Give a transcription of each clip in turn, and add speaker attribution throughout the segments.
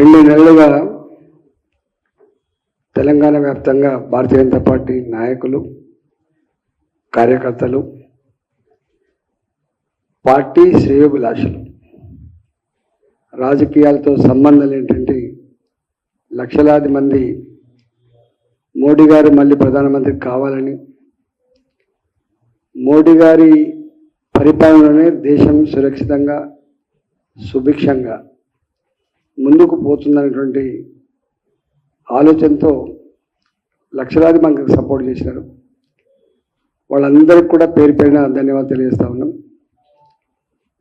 Speaker 1: 2 నెలలుగా తెలంగాణ వ్యాప్తంగా భారతీయ జనతా పార్టీ నాయకులు, కార్యకర్తలు, పార్టీ శ్రేయోభిలాషులు, రాజకీయాలతో సంబంధం లేనటువంటి లక్షలాది మంది మోడీ గారు మళ్ళీ ప్రధానమంత్రి కావాలని, మోడీ గారి పరిపాలనలోనే దేశం సురక్షితంగా సుభిక్షంగా ముందుకు పోతుందనేటువంటి ఆలోచనతో లక్షలాది మందికి సపోర్ట్ చేసినారు. వాళ్ళందరికీ కూడా పేరు పేరున ధన్యవాదాలు తెలియజేస్తా ఉన్నాం.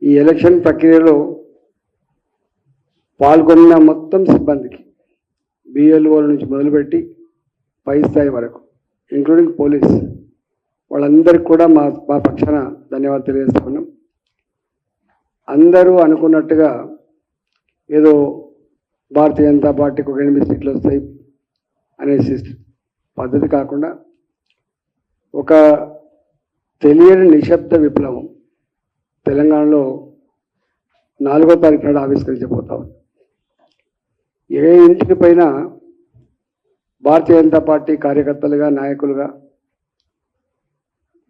Speaker 1: ఈ ఎలక్షన్ ప్రక్రియలో పాల్గొన్న మొత్తం సిబ్బందికి, బిఎల్ఓల నుంచి మొదలుపెట్టి పై స్థాయి వరకు ఇంక్లూడింగ్ పోలీస్, వాళ్ళందరికీ కూడా మా పక్షాన ధన్యవాదాలు తెలియజేస్తా ఉన్నాం. అందరూ అనుకున్నట్టుగా ఏదో భారతీయ జనతా పార్టీకి ఒక 8 సీట్లు వస్తాయి అనే పద్ధతి కాకుండా ఒక తెలియని నిశ్శబ్ద విప్లవం తెలంగాణలో 4వ తారీఖు నాడు ఆవిష్కరించబోతాం. ఏ ఇంటికి పైన భారతీయ జనతా పార్టీ కార్యకర్తలుగా, నాయకులుగా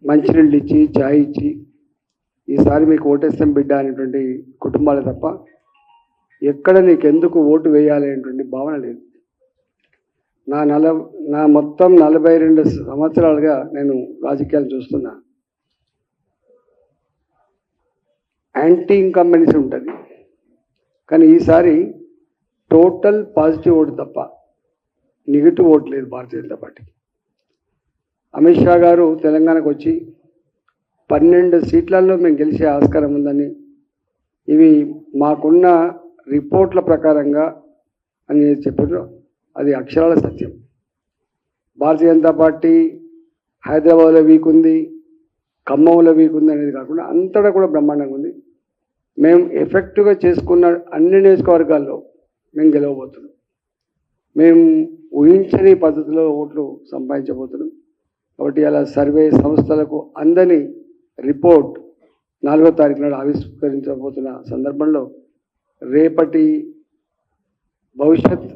Speaker 1: మంచినీళ్ళు ఇచ్చి, ఛాయ్ ఇచ్చి, ఈసారి మీకు ఓటేస్తాం బిడ్డ అనేటువంటి కుటుంబాలు తప్ప ఎక్కడ నీకెందుకు ఓటు వేయాలి అనేటువంటి భావన లేదు. నా మొత్తం 42 సంవత్సరాలుగా నేను రాజకీయాలు చూస్తున్నా. యాంటీ ఇన్కంబెన్సీ ఉంటుంది, కానీ ఈసారి టోటల్ పాజిటివ్ ఓటు తప్ప నెగిటివ్ ఓటు లేదు భారతీయ జనతా పార్టీకి. అమిత్ షా గారు తెలంగాణకు వచ్చి 12 సీట్లలో మేము గెలిచే ఆస్కారం ఉందని, ఇవి మాకున్న రిపోర్ట్ల ప్రకారంగా అని చెప్పారు. అది అక్షరాల సత్యం. భారతీయ జనతా పార్టీ హైదరాబాద్లో వీక్ ఉంది, ఖమ్మంలో వీక్ ఉంది అనేది కాకుండా అంతటా కూడా బ్రహ్మాండంగా ఉంది. మేము ఎఫెక్టివ్గా చేసుకున్న అన్ని నియోజకవర్గాల్లో మేము గెలవబోతున్నాం. మేము ఊహించని పద్ధతిలో ఓట్లు సంపాదించబోతున్నాం. కాబట్టి అలా సర్వే సంస్థలకు అందని రిపోర్ట్ 4వ తారీఖు నాడు ఆవిష్కరించబోతున్న సందర్భంలో రేపటి భవిష్యత్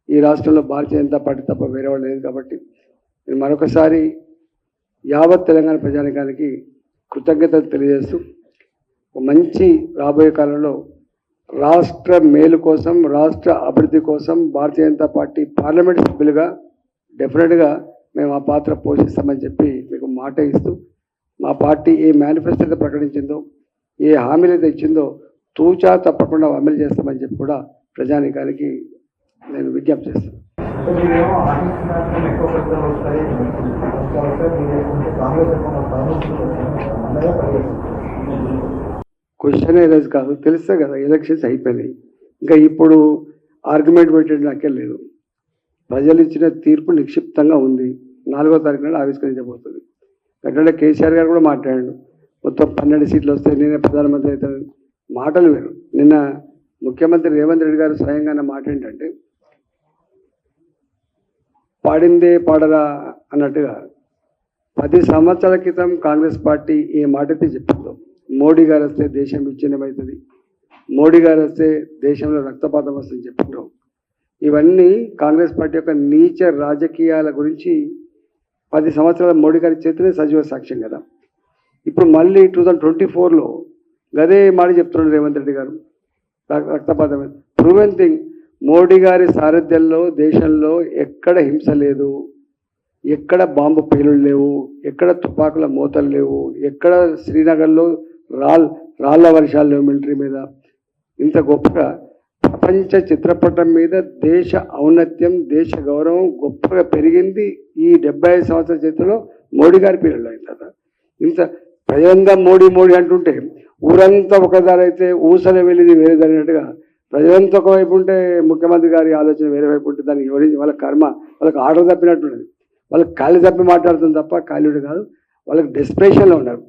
Speaker 1: ఈ రాష్ట్రంలో భారతీయ జనతా పార్టీ తప్ప వేరే వాళ్ళు లేదు. కాబట్టి నేను మరొకసారి యావత్ తెలంగాణ ప్రజానికానికి కృతజ్ఞతలు తెలియజేస్తూ ఒక మంచి రాబోయే కాలంలో రాష్ట్ర మేలు కోసం, రాష్ట్ర అభివృద్ధి కోసం భారతీయ జనతా పార్టీ పార్లమెంట్ సభ్యులుగా డెఫినెట్గా మేము ఆ పాత్ర పోషిస్తామని చెప్పి మీకు మాట ఇస్తూ, మా పార్టీ ఏ మేనిఫెస్టో అయితే ప్రకటించిందో, ఏ హామీలు అయితే ఇచ్చిందో తూచా తప్పకుండా అమలు చేస్తామని చెప్పి కూడా ప్రజానికానికి నేను విజ్ఞప్తి చేస్తాను. క్వశ్చన్ రైజ్ కాదు, తెలుసా కదా ఎలక్షన్స్ అయిపోయినాయి. ఇంకా ఇప్పుడు ఆర్గ్యుమెంట్ పెట్టడం నాకే లేదు. ప్రజలు ఇచ్చిన తీర్పు నిక్షిప్తంగా ఉంది. 4వ తారీఖు నాడు ఆవిష్కరించబోతుంది. గట్టిగా కేసీఆర్ గారు కూడా మాట్లాడాడు, మొత్తం 12 సీట్లు వస్తాయి, నేనే ప్రధానమంత్రి అవుతాను. మాటలు వేరు. నిన్న ముఖ్యమంత్రి రేవంత్ రెడ్డి గారు స్వయంగా అన్న మాట ఏంటంటే, పాడిందే పాడరా అన్నట్టుగా 10 సంవత్సరాల క్రితం కాంగ్రెస్ పార్టీ ఏ మాట అయితే చెప్పిందో, మోడీ గారు వస్తే దేశం విచ్ఛిన్నమవుతుంది, మోడీ గారు వస్తే దేశంలో రక్తపాతం వస్తుందని చెప్పిండ్రు. ఇవన్నీ కాంగ్రెస్ పార్టీ యొక్క నీచ రాజకీయాల గురించి 10 సంవత్సరాల మోడీ గారి చేతిలో సజీవ సాక్ష్యం కదా. ఇప్పుడు మళ్ళీ 2024లో గదే మాట చెప్తున్నాడు రేవంత్ రెడ్డి గారు, రక్తపాతం. ప్రూవెన్ థింగ్, మోడీ గారి సారథ్యంలో దేశంలో ఎక్కడ హింస లేదు, ఎక్కడ బాంబు పేలుళ్ళు లేవు, ఎక్కడ తుపాకుల మోతలు లేవు, ఎక్కడ శ్రీనగర్లో రాళ్ల వర్షాలు లేవు మిలిటరీ మీద. ఇంత గొప్పగా ప్రపంచ చిత్రపటం మీద దేశ ఔన్నత్యం, దేశ గౌరవం గొప్పగా పెరిగింది ఈ 75 సంవత్సరాల చరిత్రలో మోడీ గారి పీరియడ్లో అయిన తర్వాత. ఇంత ప్రజలంతా మోడీ మోడీ అంటుంటే ఊరంతా ఒకదారి అయితే ఊసలు వెళ్ళింది వేరే జరిగినట్టుగా, ప్రజలంతా ఒకవైపు ఉంటే ముఖ్యమంత్రి గారి ఆలోచన వేరే వైపు ఉంటే దానికి ఎవరి వాళ్ళ కర్మ, వాళ్ళకి ఆర్డర్ తప్పినట్టున్నది. వాళ్ళకి ఖాళీ తప్పి మాట్లాడుతుంది తప్ప ఖాళీడు కాదు. వాళ్ళకి డెస్పరేషన్లో ఉన్నారు.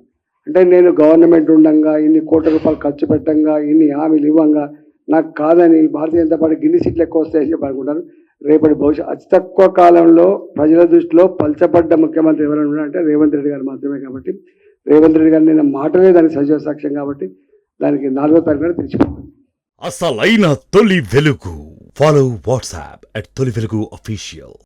Speaker 1: అంటే నేను గవర్నమెంట్ ఉండంగా, ఇన్ని కోట్ల రూపాయలు ఖర్చు పెట్టంగా, ఇన్ని హామీలు ఇవ్వంగా నాకు కాదని భారతీయ జనతా పార్టీ గిన్ని సీట్లు ఎక్కువ వస్తాయని చెప్పి అనుకుంటారు. రేపటి భవిష్యత్ అతి తక్కువ కాలంలో ప్రజల దృష్టిలో పల్చబడ్డ ముఖ్యమంత్రి ఎవరైనా ఉన్నారంటే రేవంత్ రెడ్డి గారు మాత్రమే. కాబట్టి రేవంత్ రెడ్డి గారు నిన్న మాటలే దానికి సజీవ సాక్ష్యం. కాబట్టి దానికి 4వ తారీఖున తెచ్చిపోతుంది.
Speaker 2: అసలైన తొలి వెలుగు Follow WhatsApp at Toli Velugu Official.